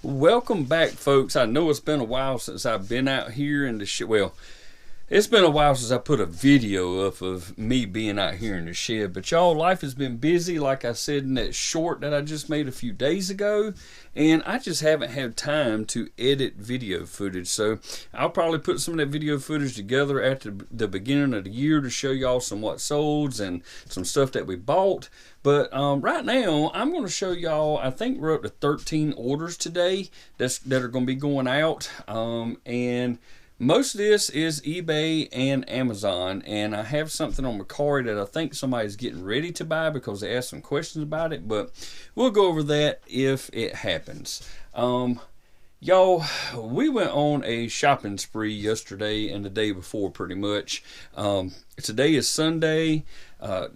Welcome back, folks. I know it's been a while since I've been out here in the shed. Well, it's been a while since I put a video up of me being out here in the shed. But y'all, life has been busy, like I said in that short that I just made a few days ago. And I just haven't had time to edit video footage. So I'll probably put some of that video footage together at the beginning of the year to show y'all some what solds and some stuff that we bought. But right now, I'm going to show y'all, I think we're up to 13 orders today that are going to be going out. And most of this is eBay and Amazon. And I have something on Mercari that I think somebody's getting ready to buy because they asked some questions about it. But we'll go over that if it happens. Y'all, we went on a shopping spree yesterday and the day before pretty much. Today is Sunday.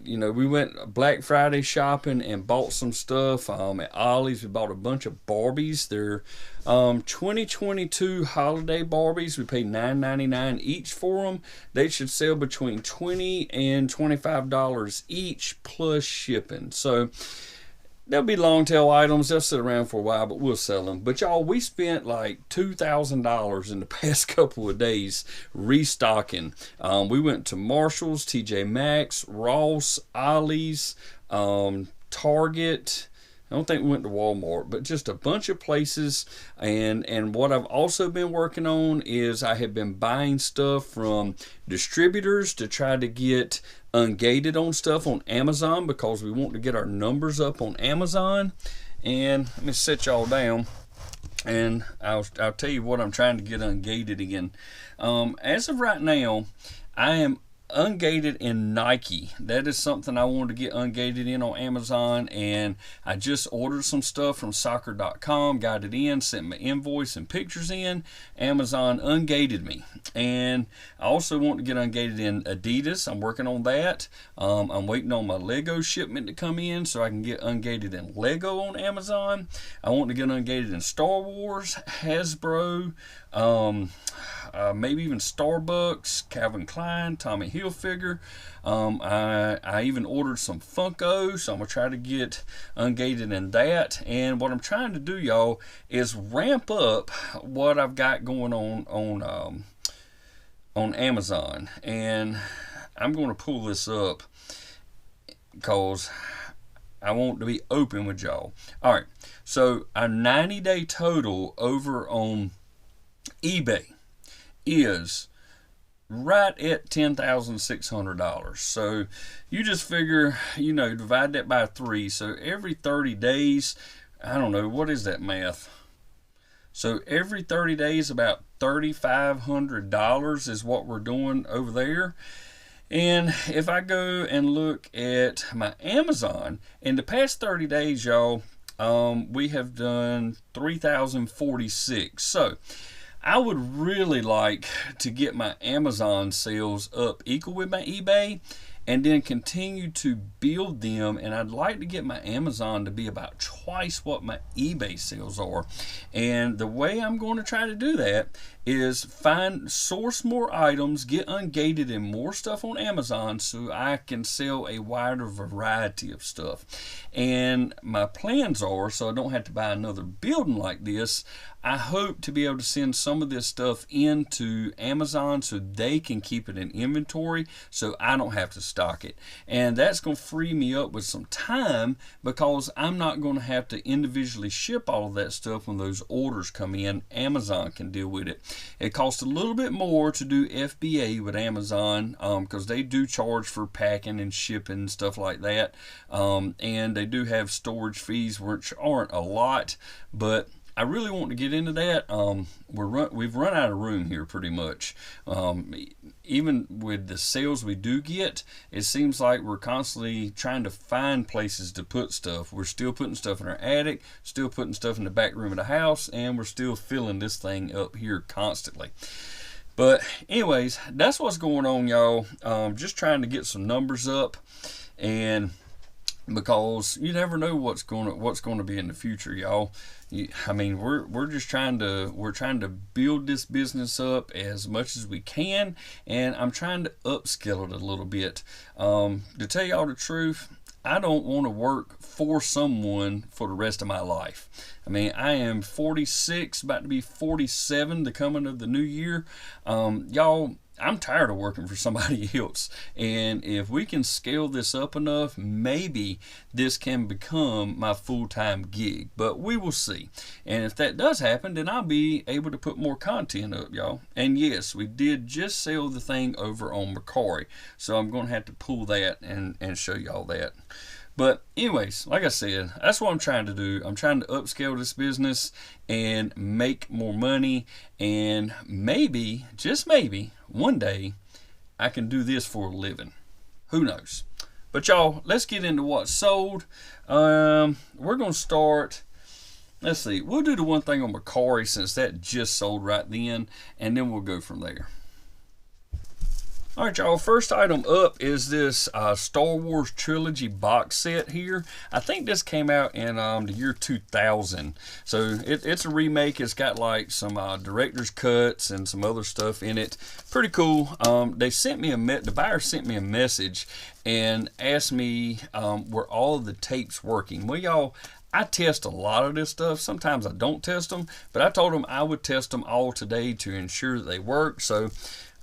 We went Black Friday shopping and bought some stuff at Ollie's. We bought a bunch of Barbies. They're 2022 holiday Barbies. We paid $9.99 each for them. They should sell between $20 and $25 each plus shipping. So they'll be long tail items. They'll sit around for a while, but we'll sell them. But y'all, we spent like $2,000 in the past couple of days restocking. We went to Marshall's, TJ Maxx, Ross, Ollie's, Target. I don't think we went to Walmart, but just a bunch of places. And what I've also been working on is I have been buying stuff from distributors to try to get ungated on stuff on Amazon because we want to get our numbers up on Amazon. And let me set y'all down and I'll tell you what I'm trying to get ungated again. As of right now, I am ungated in Nike. That is something I wanted to get ungated in on Amazon, and I just ordered some stuff from soccer.com, got it in, sent my invoice and pictures in. Amazon ungated me. And I also want to get ungated in Adidas. I'm working on that. I'm waiting on my Lego shipment to come in so I can get ungated in Lego on Amazon. I want to get ungated in Star Wars, Hasbro, maybe even Starbucks, Calvin Klein, Tommy Hilfiger. I even ordered some Funko, so I'm going to try to get ungated in that. And what I'm trying to do, y'all, is ramp up what I've got going on Amazon. And I'm going to pull this up because I want to be open with y'all. All right, so our 90-day total over on eBay is right at $10,600. So you just figure, divide that by 3. So every 30 days, I don't know, what is that math? So every 30 days, about $3,500 is what we're doing over there. And if I go and look at my Amazon, in the past 30 days, y'all, we have done 3,046. So I would really like to get my Amazon sales up equal with my eBay and then continue to build them. And I'd like to get my Amazon to be about twice what my eBay sales are. And the way I'm going to try to do that is source more items, get ungated in more stuff on Amazon so I can sell a wider variety of stuff. And my plans are, so I don't have to buy another building like this, I hope to be able to send some of this stuff into Amazon so they can keep it in inventory so I don't have to stock it. And that's going to free me up with some time because I'm not going to have to individually ship all of that stuff when those orders come in. Amazon can deal with it. It costs a little bit more to do FBA with Amazon because they do charge for packing and shipping and stuff like that. And they do have storage fees, which aren't a lot, but I really want to get into that. We've run out of room here pretty much. Even with the sales we do get, it seems like we're constantly trying to find places to put stuff. We're still putting stuff in our attic, still putting stuff in the back room of the house, and we're still filling this thing up here constantly. But anyways, that's what's going on, y'all. Just trying to get some numbers up, and because you never know what's going to be in the future, y'all. We're just trying to build this business up as much as we can, and I'm trying to upscale it a little bit. To tell y'all the truth, I don't want to work for someone for the rest of my life. I mean, I am 46, about to be 47 the coming of the new year. Y'all, I'm tired of working for somebody else. And if we can scale this up enough, maybe this can become my full-time gig. But we will see. And if that does happen, then I'll be able to put more content up, y'all. And yes, we did just sell the thing over on Mercari. So I'm going to have to pull that and show y'all that. But anyways, like I said, that's what I'm trying to do. I'm trying to upscale this business and make more money. And maybe, just maybe, one day I can do this for a living. Who knows? But y'all, let's get into what's sold. We're going to start, let's see, we'll do the one thing on Mercari since that just sold right then. And then we'll go from there. All right, y'all, first item up is this Star Wars Trilogy box set here. I think this came out in the year 2000. So it's a remake. It's got like some director's cuts and some other stuff in it. Pretty cool. They sent me the buyer sent me a message and asked me were all of the tapes working. Well, y'all, I test a lot of this stuff. Sometimes I don't test them, but I told them I would test them all today to ensure that they work. So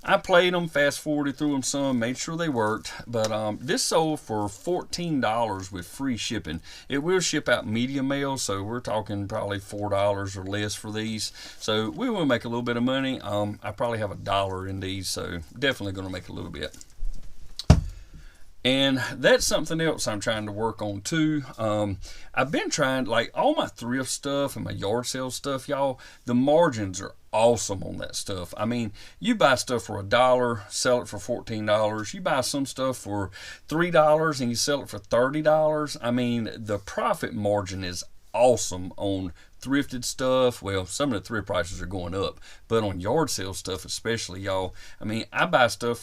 I played them, fast forwarded through them some, made sure they worked. But this sold for $14 with free shipping. It will ship out media mail, so we're talking probably $4 or less for these. So we will make a little bit of money. I probably have $1 in these, so definitely going to make a little bit. And that's something else I'm trying to work on too. I've been trying, like all my thrift stuff and my yard sale stuff, y'all, the margins are awesome on that stuff. I mean, you buy stuff for $1, sell it for $14. You buy some stuff for $3 and you sell it for $30. I mean, the profit margin is awesome on thrifted stuff. Well, some of the thrift prices are going up, but on yard sale stuff especially, y'all, I mean, I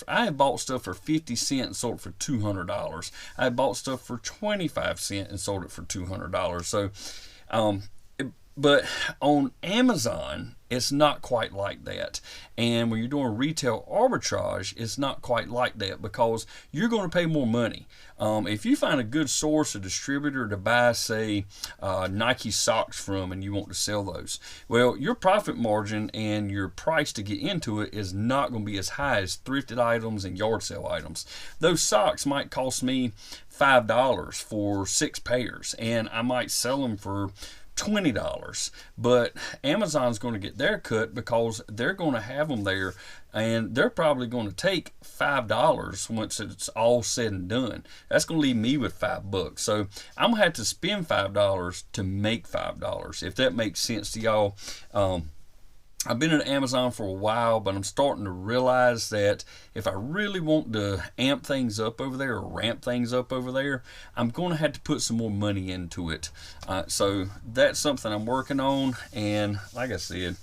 have bought stuff for 50 cents and sold it for $200. I bought stuff for 25 cents and sold it for $200. So but on Amazon, it's not quite like that. And when you're doing retail arbitrage, it's not quite like that because you're going to pay more money. If you find a good source, a distributor to buy, say, Nike socks from and you want to sell those, well, your profit margin and your price to get into it is not going to be as high as thrifted items and yard sale items. Those socks might cost me $5 for 6 pairs, and I might sell them for $20, but Amazon's going to get their cut because they're going to have them there, and they're probably going to take $5 once it's all said and done. That's going to leave me with $5. So I'm gonna have to spend $5 to make $5, if that makes sense to y'all. I've been at Amazon for a while, but I'm starting to realize that if I really want to amp things up over there or ramp things up over there, I'm going to have to put some more money into it. So that's something I'm working on, and like I said,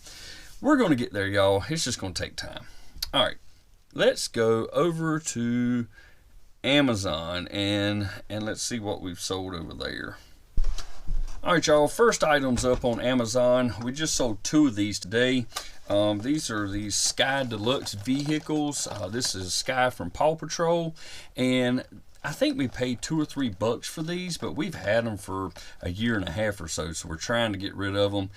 we're going to get there, y'all. It's just going to take time. All right, let's go over to Amazon and let's see what we've sold over there. All right, y'all, first items up on Amazon. We just sold 2 of these today. These are these Sky Deluxe vehicles. This is Sky from Paw Patrol, and I think we paid $2 or $3 for these, but we've had them for a year and a half or so, so we're trying to get rid of them.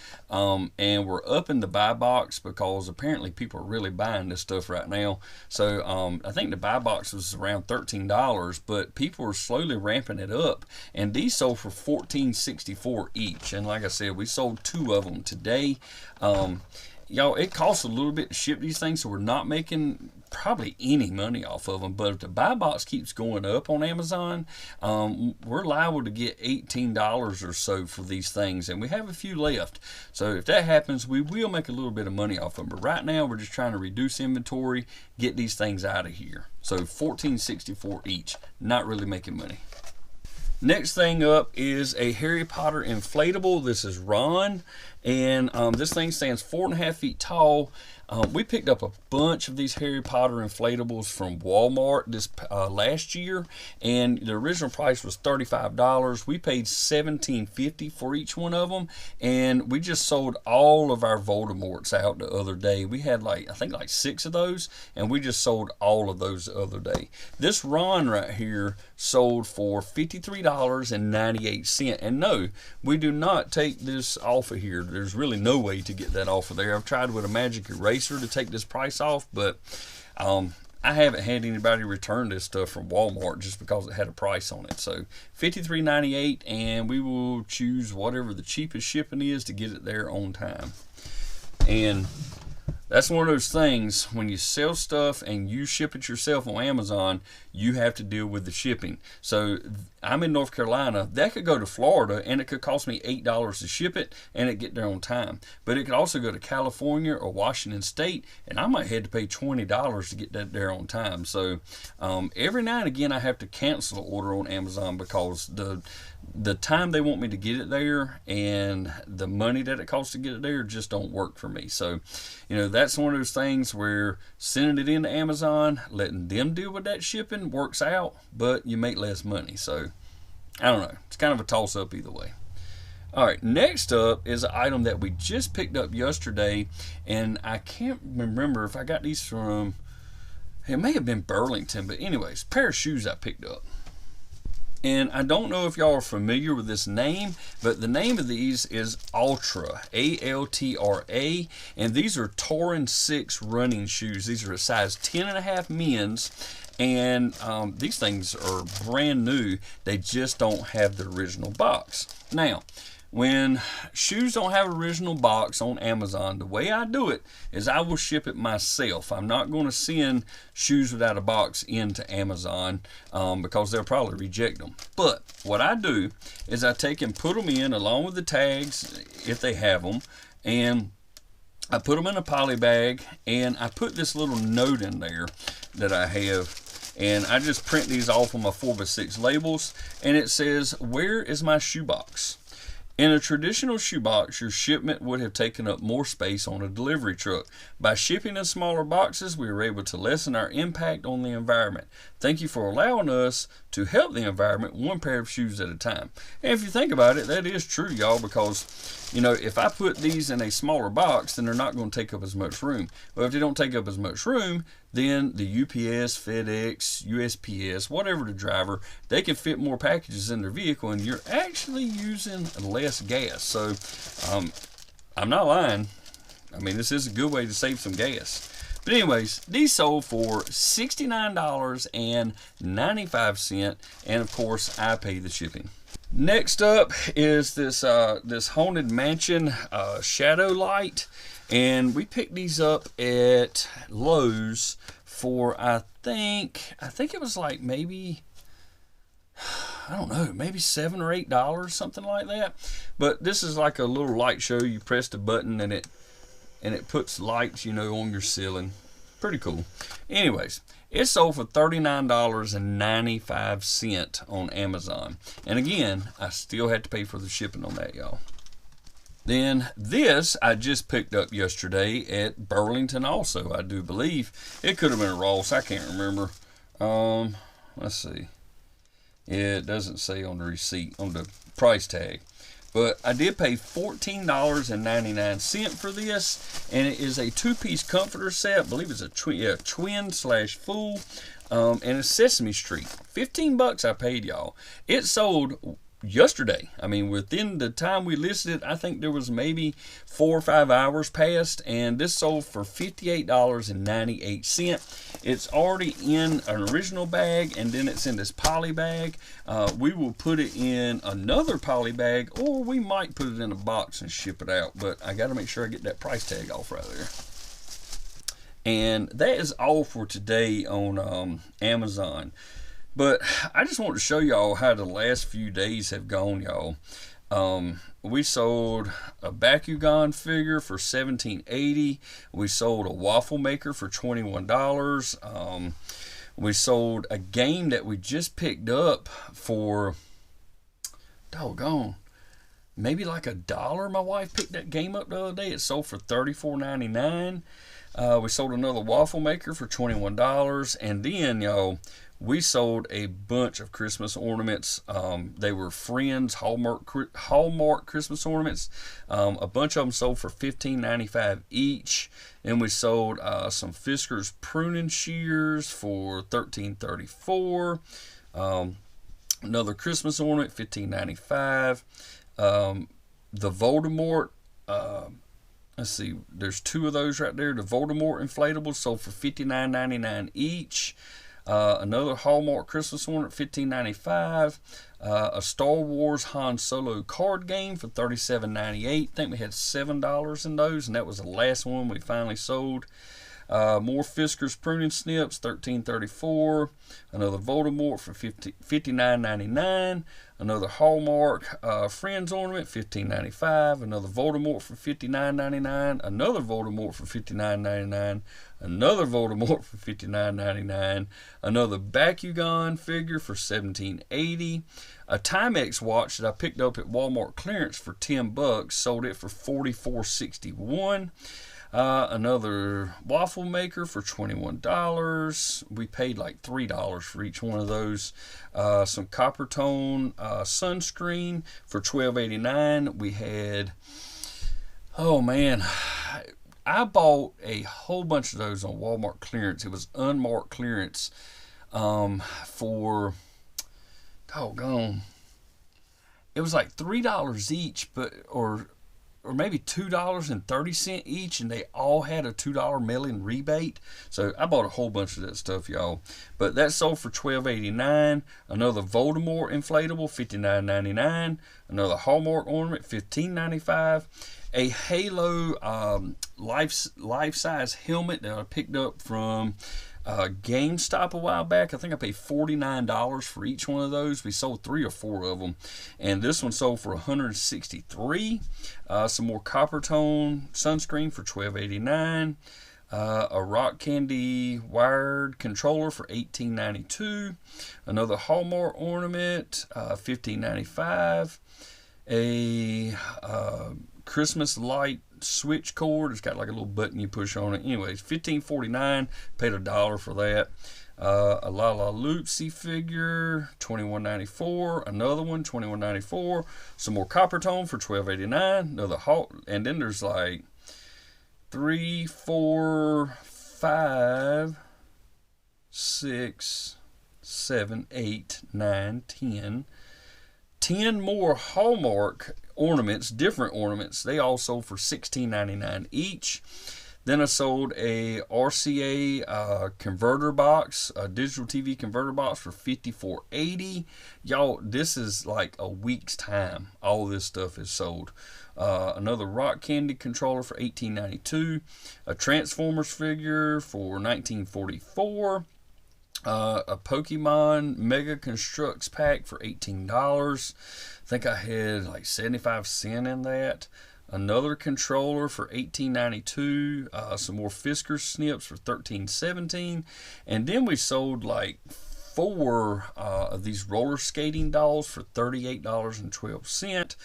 And we're upping the buy box because apparently people are really buying this stuff right now. So I think the buy box was around $13, but people are slowly ramping it up. And these sold for $14.64 each. And like I said, we sold 2 of them today. Y'all, it costs a little bit to ship these things, so we're not making probably any money off of them. But if the buy box keeps going up on Amazon, we're liable to get $18 or so for these things, and we have a few left. So if that happens, we will make a little bit of money off them. But right now, we're just trying to reduce inventory, get these things out of here. So $14.64 each, not really making money. Next thing up is a Harry Potter inflatable. This is Ron, And this thing stands 4.5 feet tall. We picked up a bunch of these Harry Potter inflatables from Walmart this last year, and the original price was $35. We paid $17.50 for each one of them, and we just sold all of our Voldemorts out the other day. We had I think 6 of those, and we just sold all of those the other day. This Ron right here sold for $53.98. And no, we do not take this off of here. There's really no way to get that off of there. I've tried with a magic eraser to take this price off, but I haven't had anybody return this stuff from Walmart just because it had a price on it. So $53.98, and we will choose whatever the cheapest shipping is to get it there on time. And that's one of those things, when you sell stuff and you ship it yourself on Amazon, you have to deal with the shipping. So I'm in North Carolina. That could go to Florida, and it could cost me $8 to ship it, and it get there on time. But it could also go to California or Washington State, and I might have to pay $20 to get that there on time. So every now and again, I have to cancel an order on Amazon because the time they want me to get it there and the money that it costs to get it there just don't work for me. So, that's one of those things where sending it into Amazon, letting them deal with that shipping works out, but you make less money. So, I don't know. It's kind of a toss-up either way. All right, next up is an item that we just picked up yesterday, and I can't remember if I got these from, it may have been Burlington, but anyways, pair of shoes I picked up. And I don't know if y'all are familiar with this name, but the name of these is Altra, A-L-T-R-A, and these are Torin 6 running shoes. These are a size 10.5 men's, and these things are brand new. They just don't have the original box. Now, when shoes don't have original box on Amazon, the way I do it is I will ship it myself. I'm not going to send shoes without a box into Amazon because they'll probably reject them. But what I do is I take and put them in along with the tags if they have them, and I put them in a poly bag, and I put this little note in there that I have, and I just print these off on my 4x6 labels, and it says, "Where is my shoebox?" In a traditional shoebox, your shipment would have taken up more space on a delivery truck. By shipping in smaller boxes, we were able to lessen our impact on the environment. Thank you for allowing us to help the environment one pair of shoes at a time. And if you think about it, that is true, y'all, because, if I put these in a smaller box, then they're not going to take up as much room. Well, if they don't take up as much room, then the UPS, FedEx, USPS, whatever the driver, they can fit more packages in their vehicle, and you're actually using less gas. So I'm not lying. I mean, this is a good way to save some gas. But anyways, these sold for $69.95, and of course, I pay the shipping. Next up is this Haunted Mansion shadow light, and we picked these up at Lowe's for I think it was like maybe, I don't know, maybe $7 or $8, something like that. But this is like a little light show. You press the button and it puts lights, on your ceiling. Pretty cool. Anyways, it sold for $39.95 on Amazon. And again, I still had to pay for the shipping on that, y'all. Then this I just picked up yesterday at Burlington also, I do believe. It could have been a Ross, I can't remember. Let's see. It doesn't say on the receipt, on the price tag. But I did pay $14.99 for this, and it is a 2-piece comforter set. I believe it's a twin/full, and it's Sesame Street. $15 I paid, y'all. It sold yesterday. I mean, within the time we listed it, I think there was maybe 4 or 5 hours passed, and this sold for $58.98. It's already in an original bag, and then it's in this poly bag. We will put it in another poly bag, or we might put it in a box and ship it out, but I got to make sure I get that price tag off right there. And that is all for today on Amazon. But I just want to show y'all how the last few days have gone, y'all. We sold a Bakugan figure for $17.80. We sold a waffle maker for $21. We sold a game that we just picked up for, doggone, maybe like $1. My wife picked that game up the other day. It sold for $34.99. We sold another waffle maker for $21, and then y'all, we sold a bunch of Christmas ornaments. They were Friends Hallmark Christmas ornaments. A bunch of them sold for $15.95 each. And we sold some Fisker's pruning shears for $13.34. Another Christmas ornament, $15.95. The Voldemort. Let's see. There's 2 of those right there. The Voldemort inflatables sold for $59.99 each. Another Hallmark Christmas ornament, $15.95. A Star Wars Han Solo card game for $37.98. I think we had $7 in those, and that was the last one we finally sold. More Fisker's pruning snips, $13.34. Another Voldemort for $59.99. Another Hallmark Friends ornament, $15.95. Another Voldemort for $59.99. Another Voldemort for $59.99. Another Voldemort for $59.99. Another Bakugan figure for $17.80. A Timex watch that I picked up at Walmart clearance for $10. Sold it for $44.61. Another waffle maker for $21. We paid like $3 for each one of those. Some copper tone sunscreen for $12.89. We had, oh man, I bought a whole bunch of those on Walmart clearance. It was unmarked clearance for, doggone, it was like $3 each, or maybe $2.30 each, and they all had a $2 mail-in rebate. So I bought a whole bunch of that stuff, y'all. But that sold for $12.89. Another Voldemort inflatable, $59.99. Another Hallmark ornament, $15.95. A Halo life-size helmet that I picked up from GameStop a while back. I think I paid $49 for each one of those. We sold 3 or 4 of them, and this one sold for $163. Some more copper tone sunscreen for $12.89. A rock candy wired controller for $18.92. Another Hallmark ornament, $15.95. A Christmas light switch cord. It's got like a little button you push on it. Anyways, $15.49. Paid $1 for that. A La La Loopsy figure, $21.94. Another one, $21.94. Some more copper tone for $12.89. Another and then there's like 3, 4, 5, 6, 7, 8, 9, 10 more Hallmark ornaments, different ornaments. They all sold for $16.99 each. Then I sold a RCA converter box, a digital TV converter box for $54.80. Y'all, this is like a week's time. All this stuff is sold. Another rock candy controller for $18.92. A Transformers figure for $19.44. A Pokemon Mega Constructs pack for $18. I think I had like 75 cents in that. Another controller for $18.92. Some more Fisker snips for $13.17. And then we sold like 4 of these roller skating dolls for $38.12.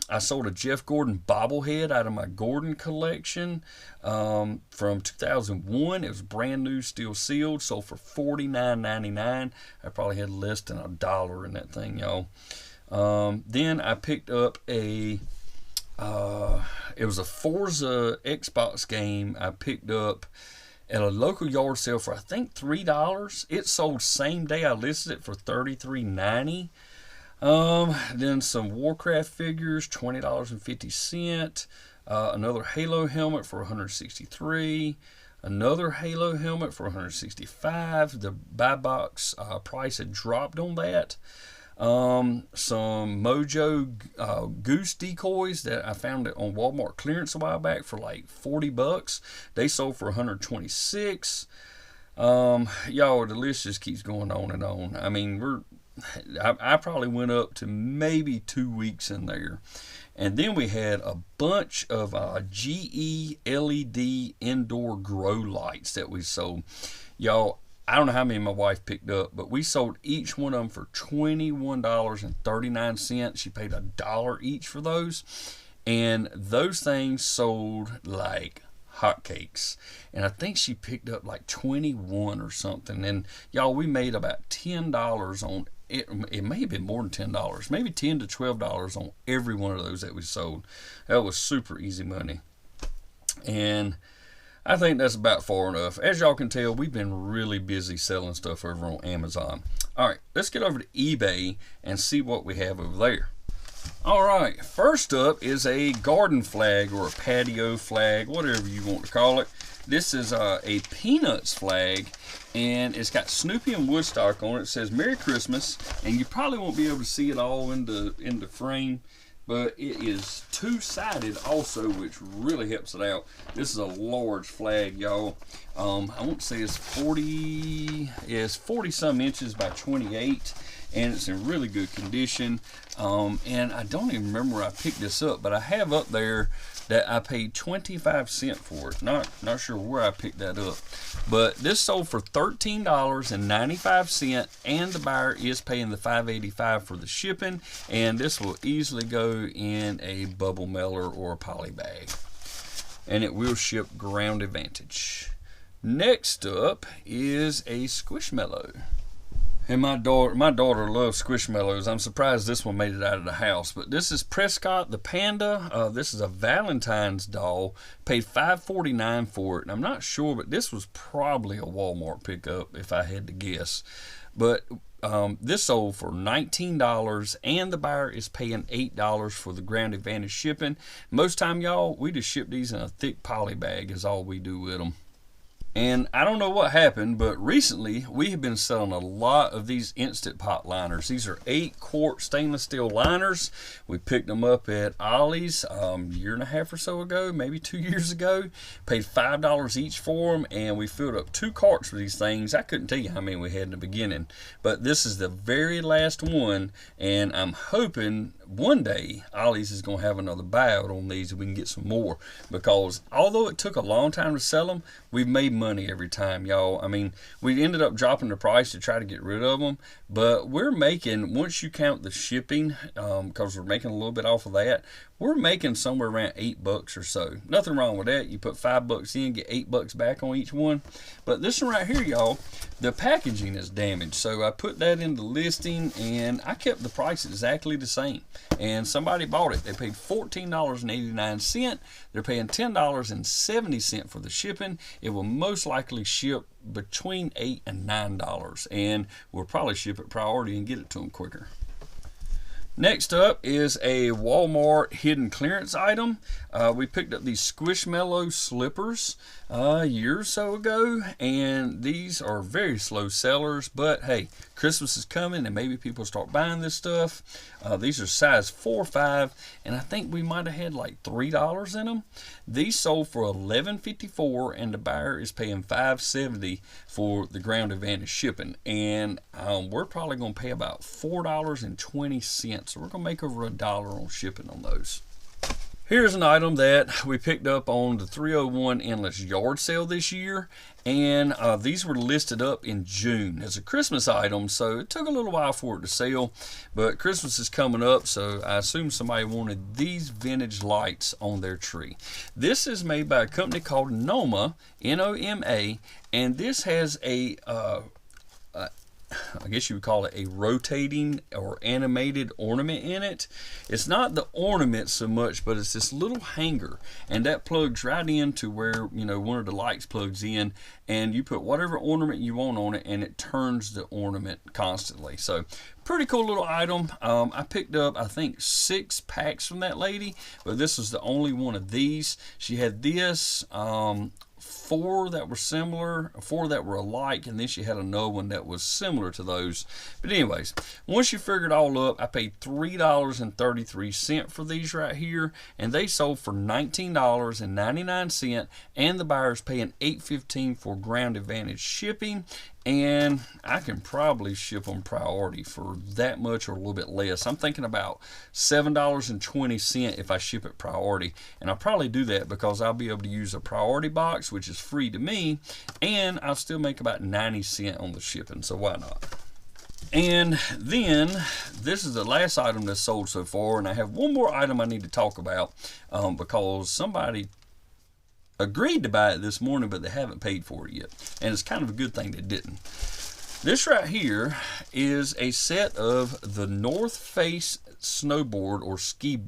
I sold a Jeff Gordon bobblehead out of my Gordon collection from 2001. It was brand new, still sealed, sold for $49.99. I probably had less than $1 in that thing, y'all. Then I picked up it was a Forza Xbox game I picked up at a local yard sale for I think $3. It sold same day I listed it for $33.90. Then some Warcraft figures, $20.50. Another Halo helmet for $163. Another Halo helmet for $165. The buy box price had dropped on that. Some Mojo goose decoys that I found on Walmart clearance a while back for like $40. They sold for $126. Y'all, the list just keeps going on and on. I mean, I probably went up to maybe 2 weeks in there. And then we had a bunch of GE LED indoor grow lights that we sold. Y'all, I don't know how many my wife picked up, but we sold each one of them for $21.39. She paid $1 each for those, and those things sold like hotcakes. And I think she picked up like 21 or something. And y'all, we made about $10 on it. It may have been more than $10, maybe $10 to $12 on every one of those that we sold. That was super easy money. And I think that's about far enough. As y'all can tell, we've been really busy selling stuff over on Amazon. All right, let's get over to eBay and see what we have over there. All right, first up is a garden flag or a patio flag, whatever you want to call it. This is a Peanuts flag, and it's got Snoopy and Woodstock on it. It says Merry Christmas, and you probably won't be able to see it all in the frame, but it is two-sided also, which really helps it out. This is a large flag, y'all. I want to say it's 40 some inches by 28, and it's in really good condition. And I don't even remember where I picked this up, but I have up there that I paid 25 cents for it. Not sure where I picked that up, but this sold for $13.95, and the buyer is paying the $5.85 for the shipping, and this will easily go in a bubble mailer or a poly bag, and it will ship Ground Advantage. Next up is a Squishmallow. And my daughter loves Squishmallows. I'm surprised this one made it out of the house. But this is Prescott the Panda. This is a Valentine's doll. Paid $5.49 for it. And I'm not sure, but this was probably a Walmart pickup if I had to guess. But this sold for $19, and the buyer is paying $8 for the Ground Advantage shipping. Most time, y'all, we just ship these in a thick poly bag is all we do with them. And I don't know what happened, but recently we have been selling a lot of these Instant Pot liners. These are 8-quart stainless steel liners. We picked them up at Ollie's a year and a half or so ago, maybe 2 years ago. Paid $5 each for them, and we filled up 2 carts with these things. I couldn't tell you how many we had in the beginning, but this is the very last one, and I'm hoping one day Ollie's is going to have another buyout on these and we can get some more, because although it took a long time to sell them, we've made money every time, y'all. I mean, we ended up dropping the price to try to get rid of them, but we're making, once you count the shipping, because we're making a little bit off of that, we're making somewhere around $8 or so. Nothing wrong with that. You put $5 in, get $8 back on each one. But this one right here, y'all, the packaging is damaged. So I put that in the listing, and I kept the price exactly the same. And somebody bought it. They paid $14.89. They're paying $10.70 for the shipping. It will most likely ship between $8 and $9, and we'll probably ship it priority and get it to them quicker. Next up is a Walmart hidden clearance item. We picked up these Squishmallow slippers a year or so ago, and these are very slow sellers, but hey, Christmas is coming and maybe people start buying this stuff. These are size 4 or 5, and I think we might have had like $3 in them. These sold for $11.54, and the buyer is paying $5.70 for the Ground Advantage shipping, and we're probably going to pay about $4.20, so we're going to make over $1 on shipping on those. Here's an item that we picked up on the 301 Endless Yard Sale this year, and these were listed up in June as a Christmas item, so it took a little while for it to sell, but Christmas is coming up, so I assume somebody wanted these vintage lights on their tree. This is made by a company called Noma, N-O-M-A, and this has a I guess you would call it a rotating or animated ornament in it. It's not the ornament so much, but it's this little hanger, and that plugs right into where, you know, one of the lights plugs in, and you put whatever ornament you want on it, and it turns the ornament constantly. So pretty cool little item. I picked up, I think, 6 packs from that lady, but this was the only one of these. She had this, 4 that were similar, 4 that were alike, and then she had another one that was similar to those. But anyways, once you figure it all up, I paid $3.33 for these right here, and they sold for $19.99, and the buyer's paying $8.15 for Ground Advantage shipping. and I can probably ship them priority for that much or a little bit less. I'm thinking about $7.20 if I ship it priority, and I'll probably do that because I'll be able to use a priority box, which is free to me, and I'll still make about 90 cents on the shipping, so why not? And then this is the last item that's sold so far, and I have one more item I need to talk about because somebody agreed to buy it this morning, but they haven't paid for it yet, and it's kind of a good thing they didn't. This right here is a set of the North Face snowboard or ski,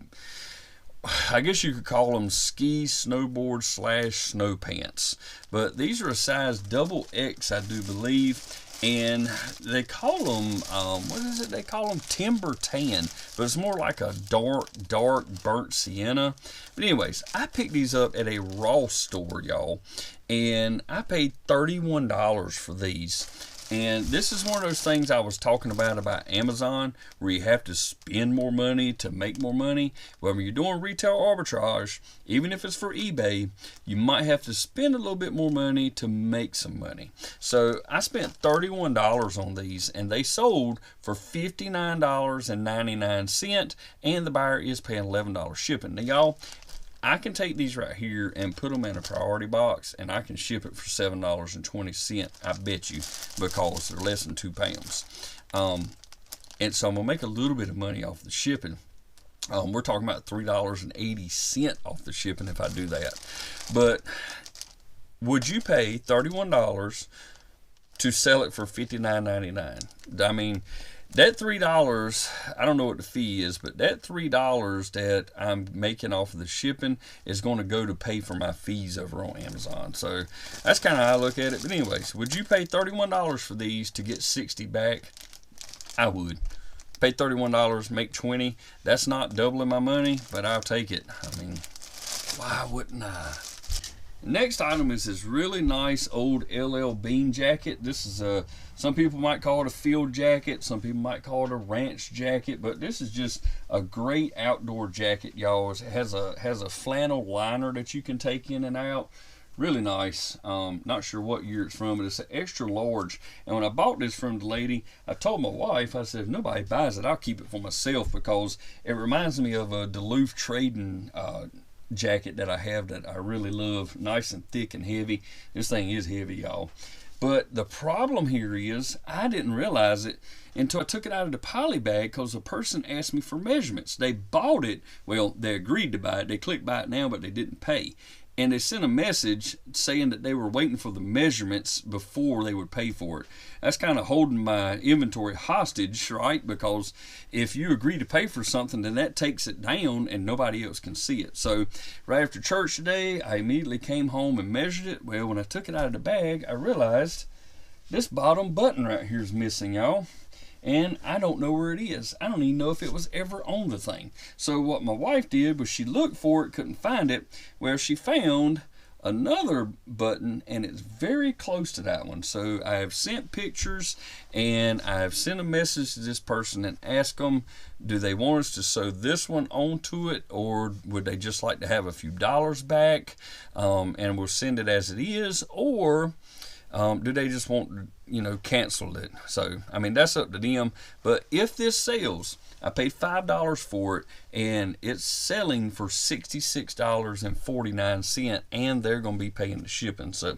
I guess you could call them ski snowboard / snow pants, but these are a size XX, I do believe, and they call them what is it they call them, timber tan, but it's more like a dark burnt sienna. But anyways, I picked these up at a Ross store, y'all, and I paid $31 for these. And this is one of those things I was talking about Amazon, where you have to spend more money to make more money. Well, when you're doing retail arbitrage, even if it's for eBay, you might have to spend a little bit more money to make some money. So I spent $31 on these, and they sold for $59.99, and the buyer is paying $11 shipping. Now, y'all, I can take these right here and put them in a priority box, and I can ship it for $7.20, I bet you, because they're less than 2 pounds. And so I'm going to make a little bit of money off the shipping. We're talking about $3.80 off the shipping if I do that. But would you pay $31 to sell it for $59.99? I mean, that $3, I don't know what the fee is, but that $3 that I'm making off of the shipping is going to go to pay for my fees over on Amazon. So that's kind of how I look at it. But anyways, would you pay $31 for these to get 60 back? I would. Pay $31, make 20. That's not doubling my money, but I'll take it. I mean, why wouldn't I? Next item is this really nice old LL Bean jacket. This is some people might call it a field jacket, some people might call it a ranch jacket, but this is just a great outdoor jacket, y'all. It has a flannel liner that you can take in and out. Really nice. Not sure what year it's from, but it's an extra large. And when I bought this from the lady, I told my wife, I said, if nobody buys it, I'll keep it for myself, because it reminds me of a Duluth trading jacket that I have that I really love. Nice and thick and heavy. This thing is heavy, y'all. But the problem here is I didn't realize it until I took it out of the poly bag, because the person asked me for measurements. They bought it. Well, they agreed to buy it. They clicked buy it now, but they didn't pay. And they sent a message saying that they were waiting for the measurements before they would pay for it. That's kind of holding my inventory hostage, right? Because if you agree to pay for something, then that takes it down and nobody else can see it. So right after church today, I immediately came home and measured it. Well, when I took it out of the bag, I realized this bottom button right here is missing, y'all. And I don't know where it is. I don't even know if it was ever on the thing. So what my wife did was she looked for it, couldn't find it. Well, she found another button, and it's very close to that one. So I have sent pictures, and I've sent a message to this person and asked them, do they want us to sew this one onto it, or would they just like to have a few dollars back, and we'll send it as it is, or do they just want, cancel it? So, I mean, that's up to them. But if this sells, I paid $5 for it, and it's selling for $66.49, and they're going to be paying the shipping. So,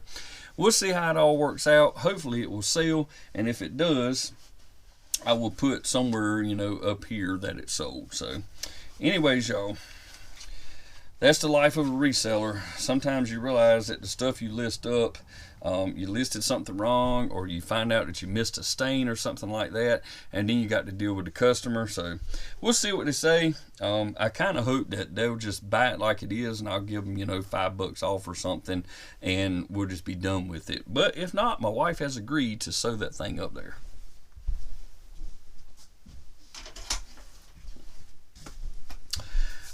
we'll see how it all works out. Hopefully, it will sell, and if it does, I will put somewhere, up here that it sold. So, anyways, y'all, that's the life of a reseller. Sometimes you realize that the stuff you list up, you listed something wrong, or you find out that you missed a stain or something like that, and then you got to deal with the customer. So we'll see what they say. I kind of hope that they'll just buy it like it is, and I'll give them, $5 off or something, and we'll just be done with it. But if not, my wife has agreed to sew that thing up there.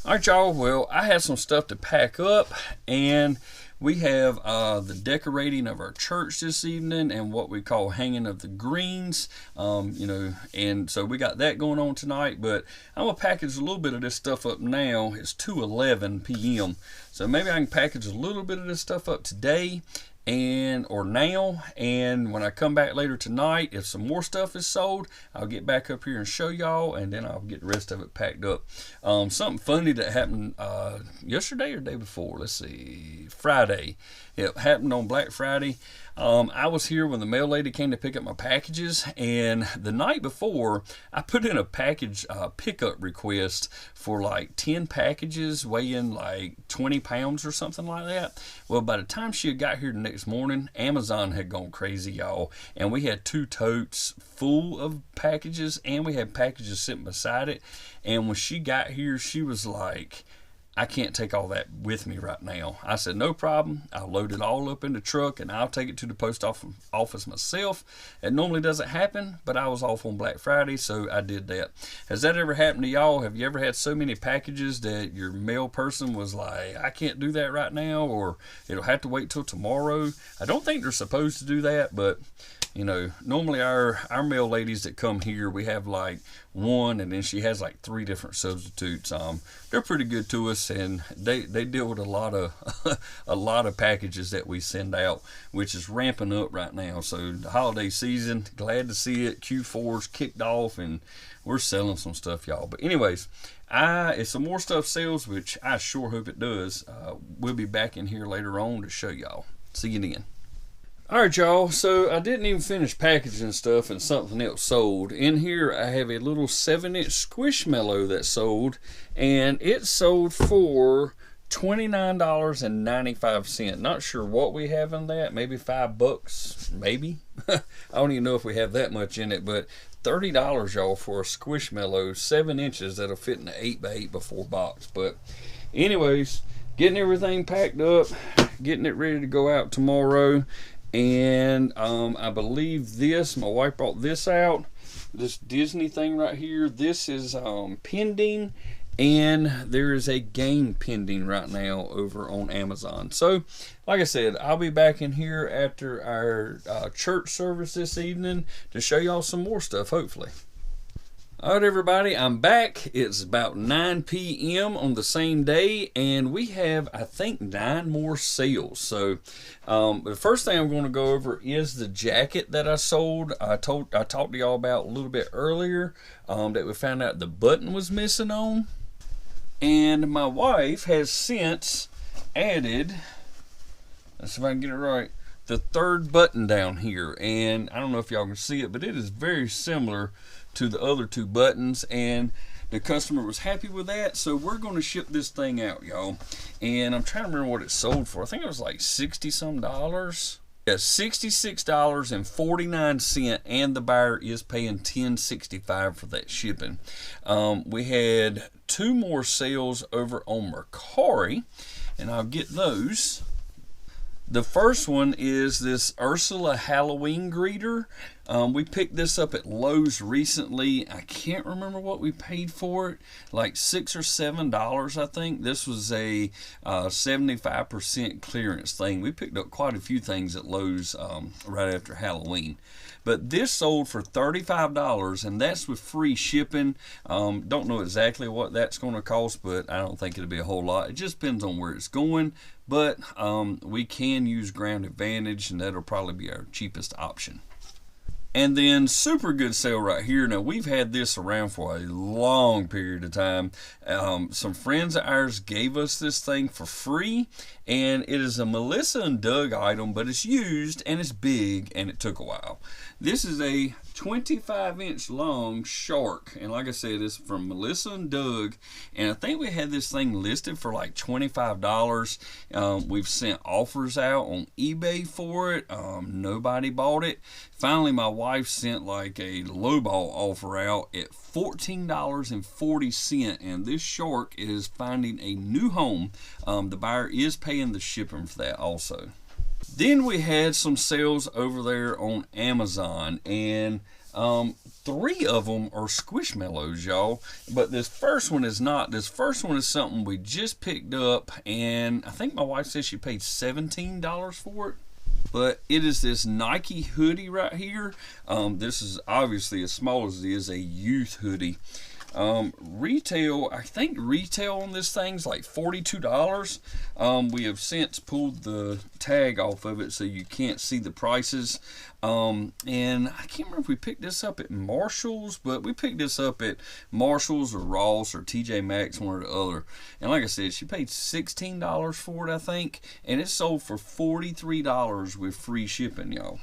Alright, y'all, well, I have some stuff to pack up, and we have the decorating of our church this evening and what we call hanging of the greens, and so we got that going on tonight. But I'm going to package a little bit of this stuff up now. It's 2:11 p.m. So maybe I can package a little bit of this stuff up today, or now, and when I come back later tonight, if some more stuff is sold, I'll get back up here and show y'all, and then I'll get the rest of it packed up. Something funny that happened yesterday or day before, let's see, Friday. It happened on Black Friday. I was here when the mail lady came to pick up my packages, and the night before I put in a package pickup request for like 10 packages weighing like 20 pounds or something like that. Well, by the time she had got here the next morning, Amazon had gone crazy, y'all, and we had 2 totes full of packages, and we had packages sitting beside it. And when she got here, she was like, I can't take all that with me right now. I said, no problem. I'll load it all up in the truck and I'll take it to the post office myself. It normally doesn't happen, but I was off on Black Friday, so I did that. Has that ever happened to y'all? Have you ever had so many packages that your mail person was like, I can't do that right now, or it'll have to wait till tomorrow? I don't think they're supposed to do that, but you know, normally our mail ladies that come here, we have like one, and then she has like 3 different substitutes. They're pretty good to us, and they deal with a lot of packages that we send out, which is ramping up right now. So the holiday season, glad to see it. Q4's kicked off, and we're selling some stuff, y'all. But anyways, if some more stuff sells, which I sure hope it does, we'll be back in here later on to show y'all. See you then. Alright, y'all, so I didn't even finish packaging stuff, and something else sold. In here I have a little 7-inch Squishmallow that sold, and it sold for $29.95. Not sure what we have in that, maybe $5, maybe. I don't even know if we have that much in it, but $30, y'all, for a Squishmallow 7 inches that'll fit in the 8x8x4 box. But anyways, getting everything packed up, getting it ready to go out tomorrow. And I believe my wife brought this out, this Disney thing right here. This is pending, and there is a game pending right now over on Amazon. So like I said, I'll be back in here after our church service this evening to show y'all some more stuff, hopefully. Alright, everybody, I'm back. It's about 9 p.m. on the same day, and we have, I think, 9 more sales. So the first thing I'm going to go over is the jacket that I sold. I talked to y'all about a little bit earlier that we found out the button was missing on. And my wife has since added, let's see if I can get it right, the 3rd button down here. And I don't know if y'all can see it, but it is very similar to the other 2 buttons, and the customer was happy with that, so we're going to ship this thing out, y'all. And I'm trying to remember what it sold for. I think it was like $60-some. Yeah, $66.49, and the buyer is paying $10.65 for that shipping. We had 2 more sales over on Mercari, and I'll get those. The first one is this Ursula Halloween greeter. We picked this up at Lowe's recently. I can't remember what we paid for it, like $6 or $7, I think. This was a 75% clearance thing. We picked up quite a few things at Lowe's right after Halloween. But this sold for $35, and that's with free shipping. Don't know exactly what that's going to cost, but I don't think it'll be a whole lot. It just depends on where it's going. But we can use Ground Advantage, and that'll probably be our cheapest option. And then super good sale right here. Now, we've had this around for a long period of time. Some friends of ours gave us this thing for free, and it is a Melissa and Doug item, but it's used and it's big, and it took a while. This is a 25-inch long shark, and like I said, it's from Melissa and Doug, and I think we had this thing listed for like $25. We've sent offers out on eBay for it. Nobody bought it. Finally, my wife sent like a lowball offer out at $14.40, and this shark is finding a new home. The buyer is paying the shipping for that also. Then we had some sales over there on Amazon, and 3 of them are Squishmallows, y'all. But this first one is not. This first one is something we just picked up, and I think my wife said she paid $17 for it. But it is this Nike hoodie right here. This is obviously, as small as it is, a youth hoodie. Retail, I think retail on this thing's like $42. We have since pulled the tag off of it so you can't see the prices. And I can't remember if we picked this up at Marshall's, but we picked this up at Marshall's or Ross or TJ Maxx, one or the other. And like I said, she paid $16 for it, I think, and it sold for $43 with free shipping, y'all.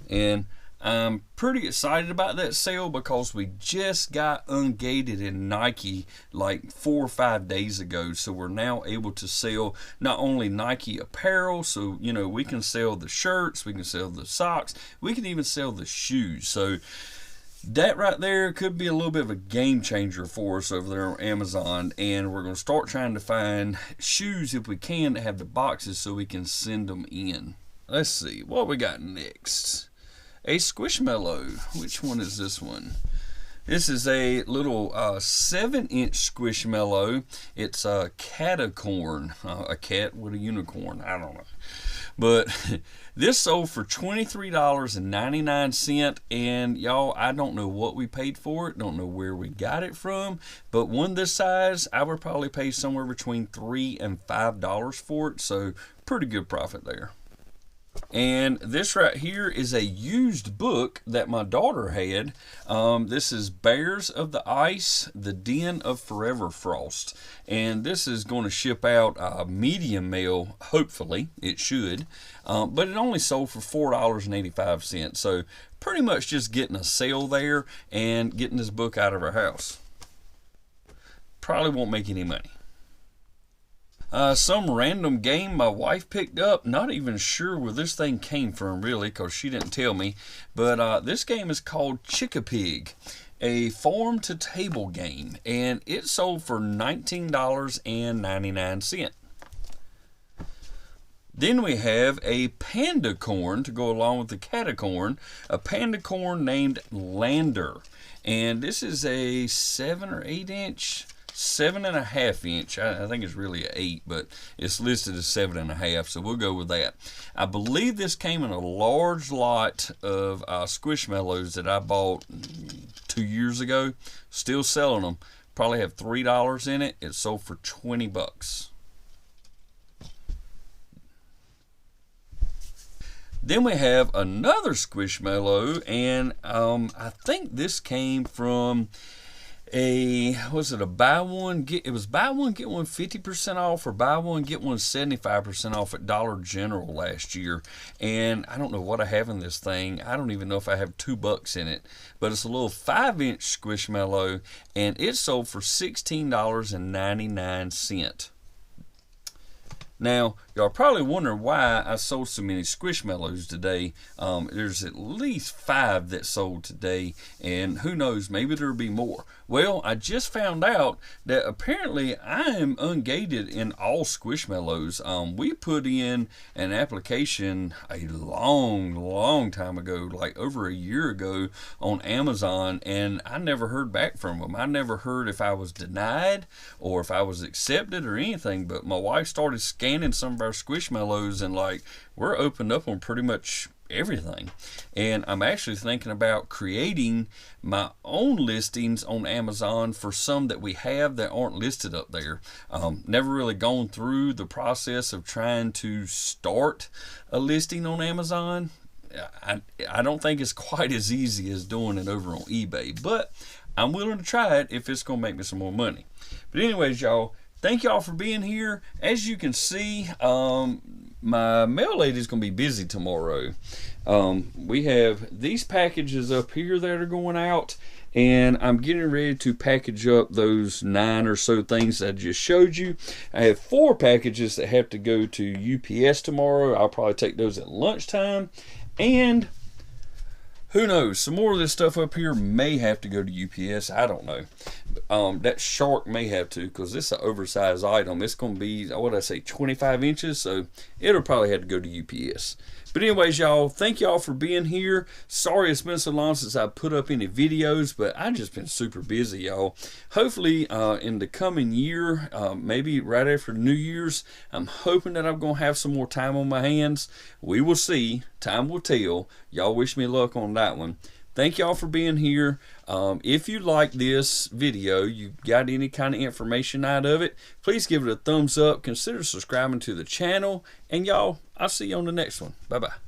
And I'm pretty excited about that sale because we just got ungated in Nike like 4 or 5 days ago. So we're now able to sell not only Nike apparel, so you know we can sell the shirts, we can sell the socks, we can even sell the shoes. So that right there could be a little bit of a game changer for us over there on Amazon. And we're going to start trying to find shoes if we can to have the boxes so we can send them in. Let's see what we got next. A Squishmallow. Which one is this one? This is a little 7-inch Squishmallow. It's a catacorn. A cat with a unicorn. I don't know. But this sold for $23.99. And y'all, I don't know what we paid for it. Don't know where we got it from. But one this size, I would probably pay somewhere between $3 and $5 for it. So pretty good profit there. And this right here is a used book that my daughter had. This is Bears of the Ice, The Den of Forever Frost. And this is going to ship out medium mail, hopefully. It should. But it only sold for $4.85. So pretty much just getting a sale there and getting this book out of our house. Probably won't make any money. Some random game my wife picked up. Not even sure where this thing came from really, because she didn't tell me. But this game is called Chick-a-Pig, a farm to table game, and it sold for $19.99. Then we have a panda corn to go along with the catacorn, a panda corn named Lander, and this is a 7 or 8 inch. 7.5 inch. I think it's really an 8, but it's listed as 7.5, so we'll go with that. I believe this came in a large lot of Squishmallows that I bought 2 years ago. Still selling them. Probably have $3 in it. It sold for 20 bucks. Then we have another Squishmallow, and I think this came from it was buy one get one 50% off, or buy one get one 75% off at Dollar General last year. And I don't know what I have in this thing. I don't even know if I have $2 in it, but it's a little 5-inch Squishmallow, and it sold for $16.99. Now, y'all probably wondering why I sold so many Squishmallows today. There's at least 5 that sold today, and who knows, maybe there'll be more. Well, I just found out that apparently I am ungated in all Squishmallows. We put in an application a long time ago, like over a year ago, on Amazon, and I never heard back from them. I never heard if I was denied or if I was accepted or anything, but my wife started scanning some of our Squishmallows, and like, we're opened up on pretty much everything. And I'm actually thinking about creating my own listings on Amazon for some that we have that aren't listed up there. Never really gone through the process of trying to start a listing on Amazon. I don't think it's quite as easy as doing it over on eBay, but I'm willing to try it if it's going to make me some more money. But anyways, y'all, thank y'all for being here. As you can see, my mail lady is going to be busy tomorrow. We have these packages up here that are going out, and I'm getting ready to package up those 9 or so things that I just showed you. I have 4 packages that have to go to UPS tomorrow. I'll probably take those at lunchtime, and who knows, some more of this stuff up here may have to go to UPS. I don't know. That shark may have to, because this is an oversized item. It's going to be, what did I say, 25 inches, so it'll probably have to go to UPS. But anyways, y'all, thank y'all for being here. Sorry it's been so long since I put up any videos, but I've just been super busy, y'all. Hopefully, in the coming year, maybe right after New Year's, I'm hoping that I'm going to have some more time on my hands. We will see. Time will tell. Y'all wish me luck on that one. thank y'all for being here. If you like this video, you got any kind of information out of it, please give it a thumbs up. Consider subscribing to the channel. And y'all, I'll see you on the next one. Bye-bye.